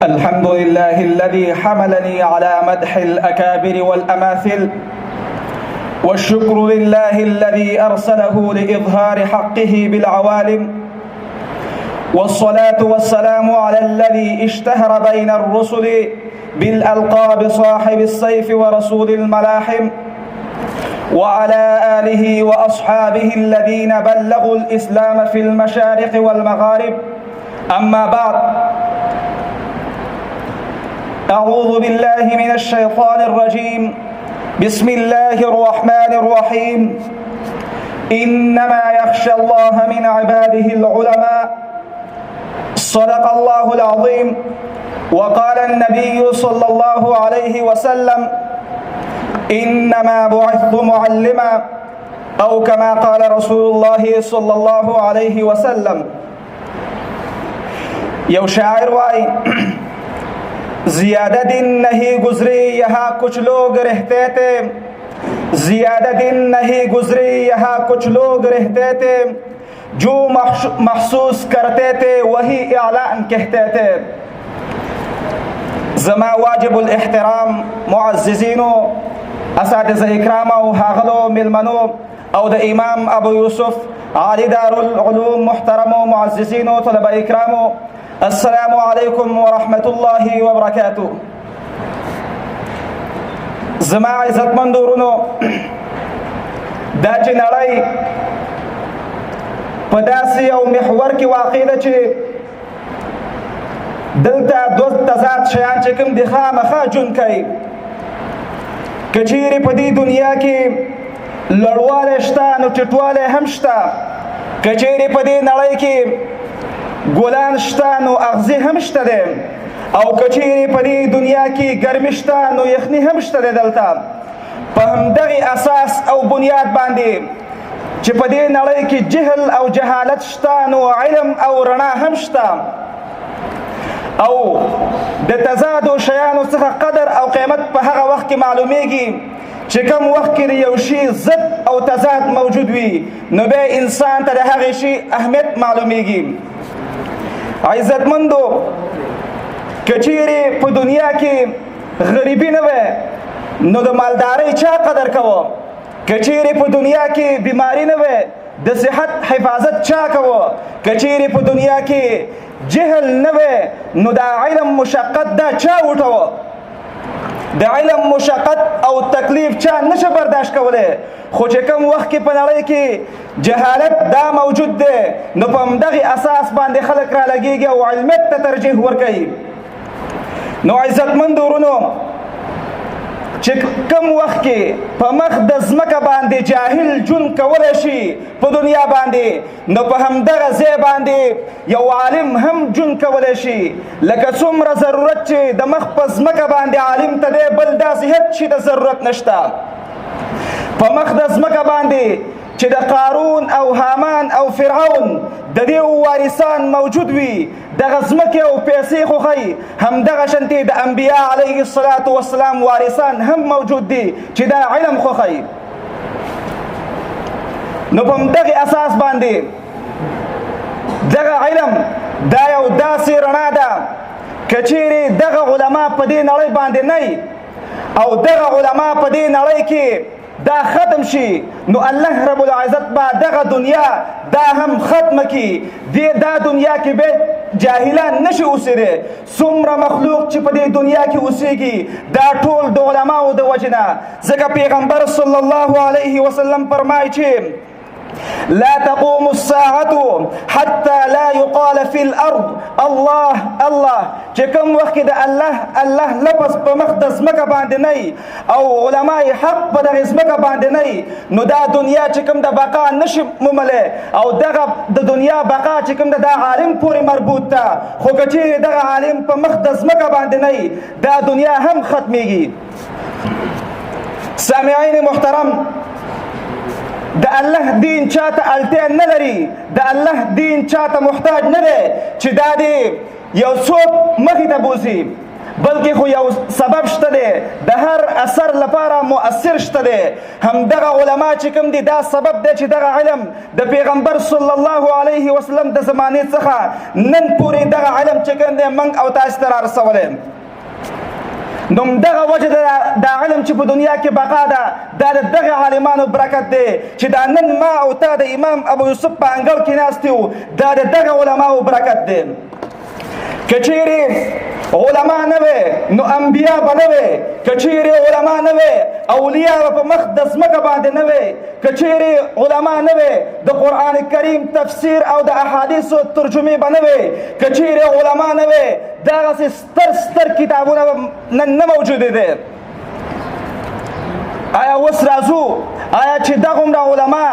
الحمد لله الذي حملني على مدح الأكابر والأماثل، والشكر لله الذي أرسله لإظهار حقه بالعوالم، والصلاة والسلام على الذي اشتهر بين الرسل بالألقاب صاحب السيف ورسول الملاحم، وعلى آله وأصحابه الذين بلغوا الإسلام في المشارق والمغارب. أما بعد، أعوذ بالله من الشيطان الرجيم. بسم الله الرحمن الرحيم. إنما يخشى الله من عباده العلماء. صدق الله العظيم. وقال النبي صلى الله عليه وسلم: إنما بعثت معلما، أو كما قال رسول الله صلى الله عليه وسلم. یو شاعر وائی: زیادہ دن نہیں گزری یہاں کچھ لوگ رہتے تھے، زیادہ دن نہیں گزری یہاں کچھ لوگ رہتے تھے، جو محسوس کرتے تھے وہی اعلان کہتے تھے. زما واجب الاحترام معززینو، اساتذه اکرام او هاغلو ملمنو او د امام ابو یوسف عالی دار العلوم محترمو معززینو طلبه اکرامو، السلام علیکم ورحمة الله وبرکاته. زما عزتمند ورونو، دا چې نړۍ په داسې یو محور کې واقع ده چې دلته دوه تضاد شیان چې کوم دي خامخا ژوند کوي. که چیرې په دې دنیا کې لوړوالی شته نو ټیټوالی هم شته، که چیرې په دې نړۍ کې ګلان شته نو اغزي هم شته دی، او که چیرې په دې دنیا کې ګرمي شته نو یخني هم شته دی. دلته په همدغې اساس او بنیاد باندې چې په دې نړۍ کې جهل او جهالت شته نو علم او رڼا هم شته، او د تضادو شیانو څخه قدر او قیمت په هغه وخت کې معلومیږي چې کوم وخت کې یو شی ضد او تضاد موجود وي، نو بیا انسان ته د هغې شي اهمیت معلومیږي. عزتمندو، که چیرې په دنیا کې غریبي نه وی نو د مالدارۍ چا قدر کوه؟ که چیرې په دنیا کې بیماري نه وی د صحت حفاظت چا کوه؟ که چیرې په دنیا کې جهل نه وی نو د علم مشقت دا چا وټوه؟ د علم مشقت او تکلیف چا نشه برداشت کولی؟ خو چې کوم وخت کې په نړۍ کې جهالت دا موجود دی نو په همدغې اساس باندې خلک رالګېږي او علمیت ته ترجیح ورکوي. نو عزتمند ورونو، چې کوم وخت کې په مخ د ځمکه باندې جاهل ژوند کولی شي په دنیا باندې، نو په همدغه ځای باندې یو عالم هم ژوند کولی شي. لکه څومره ضرورت چې د مخ په ځمکه باندې عالم ته دی، بل داسې هېڅ شي د ضرورت نشته. په مخ د ځمکه باندې چې د قارون او حامان او فرعون د دې وارثان موجود وي، دغه ځمکې او پیسې خوښوي، همدغه شانتې د انبیا علیه الصلاة والسلام وارثان هم موجود دي چې دا علم خوښوي. نو په همدغې اساس باندې دغه علم دا یو داسې رڼا ده، که چیرې دغه علما په دې نړۍ باندې نه او دغه علما په دې نړۍ کې دا ختم شي، نو الله رب العزت با دغه دنیا دا هم ختم کی. دا دنیا کې به جاهلان نشي اوسېدی. څومره مخلوق چې په دې دنیا کې اوسېږي دا ټول د علماو د وجې نه، ځکه پیغمبر صلی الله علیه وسلم فرمایي چې لا تقوم الساعة حتى لا يقال في الأرض الله الله. چې کوم وخت کې د الله الله لفظ په مخ د ځمکه باندې نه او علماء حق په دغه ځمکه باندې نه، نو دا دنیا چې کوم د بقا نشي موملی، او دغه د دنیا بقا چې کوم د عالم پورې مربوط ده. خو که چیرې دغه عالم په مخ د ځمکه باندې نه، دا دنیا هم ختمیږي. سامعین محترم، د الله دین چاته اړتیا نه لري، د الله دین چاته محتاج نه دی چې دا دی یو څوک مخې ته بوځي بلکې خو یو سبب شته دی د هر اثر لپاره مؤثر شته دی همدغه علما چې کوم دي دا سبب دی چې دغه علم د پیغمبر صلی الله علیه وسلم د زمانې څخه نن پورې دغه علم چې کوم دی موږ او تاسو ته رارسولی نو دغه وجه دا علم چې په دنیا کې بقا ده دا د دغه عالمانو برکت دی چې دا نن ما او تا د امام ابو یوسف په انګړ کې ناست یو دا د دغه علماو برکت دی که چیرې علما نه وي نو انبیا به نه وي که چیرې علما نه وي اولیا به په مخ د ځمکه باندې نه وي که چیرې علما نه وي د قرآن کریم تفسیر او د احادیثو ترجمې به نه وي که چیرې علما نه وي دغسې ستر کتابونه نن نه موجودې دي آیا اوس راځو آیا چې دغومره علما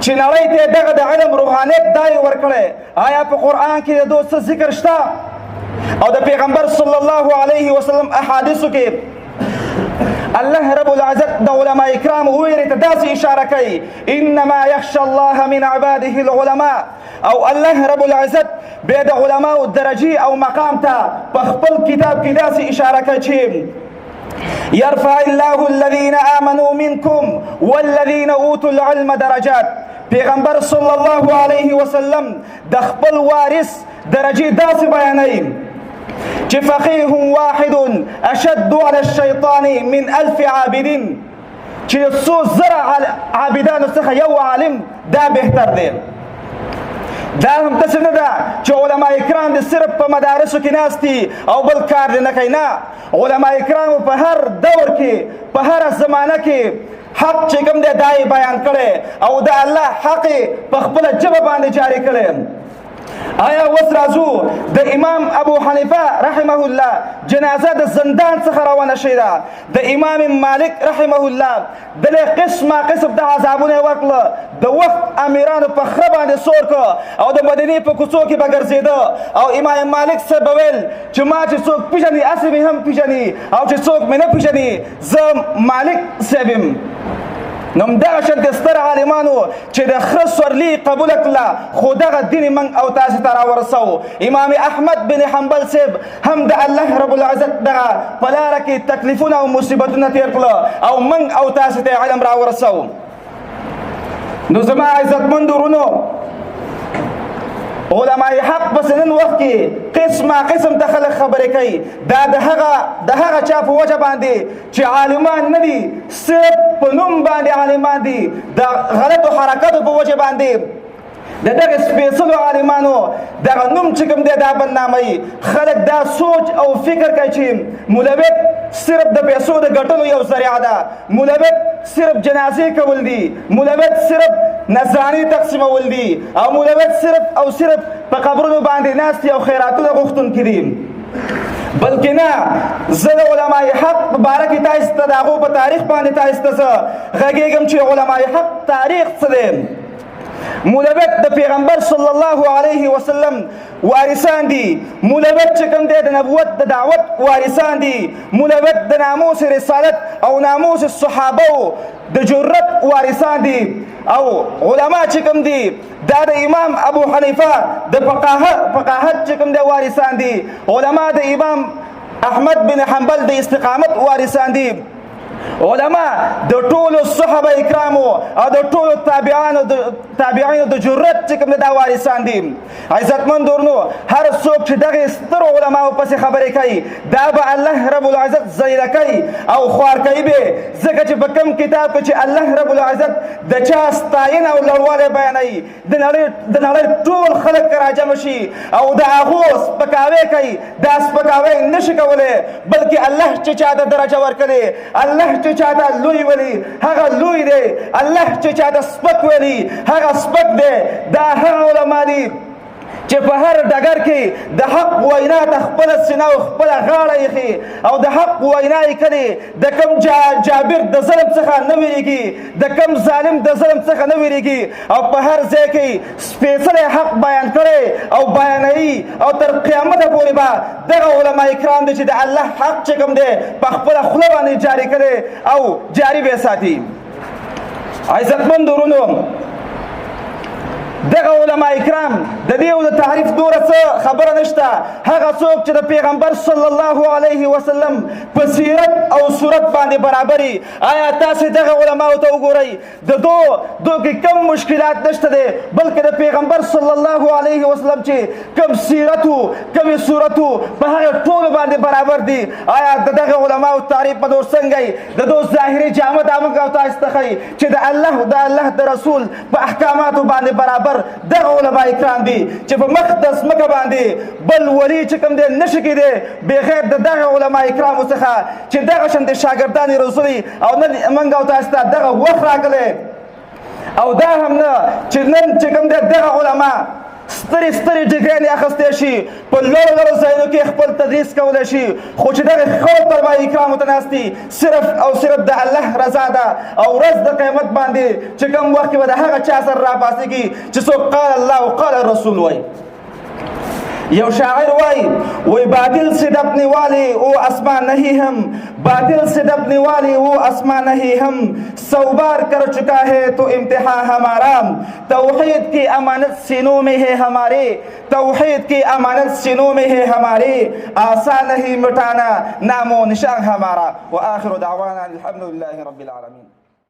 چې نړۍ ته دغه د علم روحانیت دا یې ورکړی آیا په قرآن کې د دوی څه ذکر شته او د پیغمبر صلی الله علیه وسلم احادیثو کې الله رب العزت د علماء کرام ویرې ته داسې اشاره کوي انما یخشى الله من عباده العلماء او الله رب العزت بیا د علماو درجې او مقام ته په خپل کتاب کې داسې اشاره کوي چې يرفع الله الذين آمنوا منكم والذين اوتوا العلم درجات پیغمبر صلی الله علیه وسلم د خپل وارث درجې داسې بیانوي چې فقيه واحد اشد على الشیطان من 1000 عابد چې څو زره عابدانو څخه یو عالم دا بهتر دی دا هم داسې نه ده چې علما کرام د صرف په مدارسو کې ناست دي او بل کار دې نه کوي نه علما کرامو په هر دور کې په هره زمانه کې حق چې کوم دی دا یې بیان کړی او د الله حق یې په خپله ژبه باندې جاري کړی آیا اوس راځو د امام ابو حنیفه رحمه الله جنازه د زندان څخه روانه شوې ده د امام مالک رحمه الله دلې قسمه قسم د عذابونه یې ورکړله د وخت امیرانو په خره باندې سور کړه او د مدینې په کوڅو کې به ګرځېده او امام مالک صاحب به ویل چې ما چې څوک پېژني هسې مې هم پېژني او چې څوک مې نه پېژني زه مالک صاحب یم نو دغه شانتې ستر عالمانو چې د خره سورلي قبوله کړله خو دغه دین موږ او تاسې ته راورسوو امام احمد بن حنبل صاحب هم د الله رب العزت دغه په لاره کې تکلیفونه او مصیبتونه تېر کړله او موږ او تاسې ته علم راورسوو نو زما عزتمند ورونو علماء حق پس نن وخت کې قسمه قسم ته خلک خبرې کوي دا د هغه چا په وجه باندې چې عالمان نه دي صرف په نوم باندې عالمان دي د غلطو حرکاتو په وجه باندې د دغه سپېڅلو عالمانو دغه نوم چې کوم دی دا بدناموي خلک دا سوچ او فکر کوي چې مولوی صرف د پیسو د ګټلو یو ذریعه ده مولوی صرف جنازې کول دي مولوی صرف نذرانې تقسیمول دي او مولوی صرف او صرف په قبرونو باندې ناست او خیراتونه غوښتونکي دي بلکې نه زه د علماء حق په باره کې تاسو ته د هغو په تاریخ باندې تاسو ته زه غږېږم چې علماء حق تاریخ څه دی مولوی د پیغمبر صلی الله علیه وسلم وارثان دي مولوی چې کوم دی د نبوت د دعوت وارثان دي مولوی د ناموس رسالت او ناموس صحابه د جرأت وارثان دي او علما چې کوم دي دا د امام ابو حنیفه د فقاهت چې کوم دی وارثان دي علما د امام احمد بن حنبل د استقامت وارثان دي علما د ټولو صحابه کرامو او د ټولو تابعینو د جرأت چې کوم دا وارثان دي عزتمند ورونو هر څوک چې دغه سترو علماو پسې خبرې کوي دا به الله رب العزت ذلیله کوي او خوار کوي به ځکه چې په کوم کتاب کې چې الله رب العزت د چا ستاینه او لوړوالی بیانوي د نړۍ ټول خلک راجم شي او د هغو سپکاوی کوي دا سپکاوی نشي کولی بلکې الله چې چاته درجه ورکړي الله چې چاته لوی ولی هغه لوی دی الله چې چاته سپک ولی هغه سپک دی دا هغه علما دي چې په هر ډګر کې د حق وینا ته خپله سینه او خپله غاړه ایښي او د حق وینا یې کړې د کوم جابر د ظلم څخه نه ویرېږي د کوم ظالم د ظلم څخه نه ویرېږي او په هر ځای کې سپېڅلی حق بیان کړی او بیانوي او تر قیامته پورې به دغه علما کرام دي چې د الله حق چې کوم دی په خپله خوله باندې جاري کړی او جاري به ساتي عزتمند ورونو دغه علما کرام د دې د تعریف دوره څه خبره نشته. هغه څوک چې د پیغمبر صلی الله علیه وسلم په سیرت او صورت باندې برابري. آیا تاسې دغه علماو ته وګورئ د دو کې کم مشکلات نشته دی، بلکې د پیغمبر صلی الله علیه وسلم چې کم سیرت و کم صورت و په هغه ټولو باندې برابر دي. آیا د دغه علماو تعریف په دور څنګه د دو ظاهري جامه دا موږ او تاسو ته ښیي چې د الله د رسول په احکاماتو باندې برابر دغه علما کرام دي چې په مقدس مکه باندې بل ولی چې کوم دی نشي کېدی بغیر د دغه علما کرامو څخه چې دغه شانتې شاګردان یې روزلي او نن موږ او تاسو ته دغه وخت راغلی. او دا هم نه چې نن چې کوم دی دغه علما سترې ډګرې اخیستی شي، په لوړو ځایونو کې خپل تدریس کولی شي، خو چې دغه ښو علما کرامو ته ناست دي صرف او صرف د الله رضا ده. او ورځ د قیامت باندې چې کوم وخت کې به د هغه چا سره راپاڅېږي چې څوک قال الله او قال الرسول وایي. یو شاعر وای باطل سے دبنے والے وہ آسمان نہیں ہم، باطل سے دبنے والے وہ آسمان نہیں ہم، سو بار کر چکا ہے تو امتحان ہمارا، توحید کی امانت سینوں میں ہے ہمارے، توحید کی امانت سینوں میں ہے ہمارے، آسان نہیں مٹانا نام و نشان ہمارا. وآخر دعوانا الحمد للہ رب العالمین.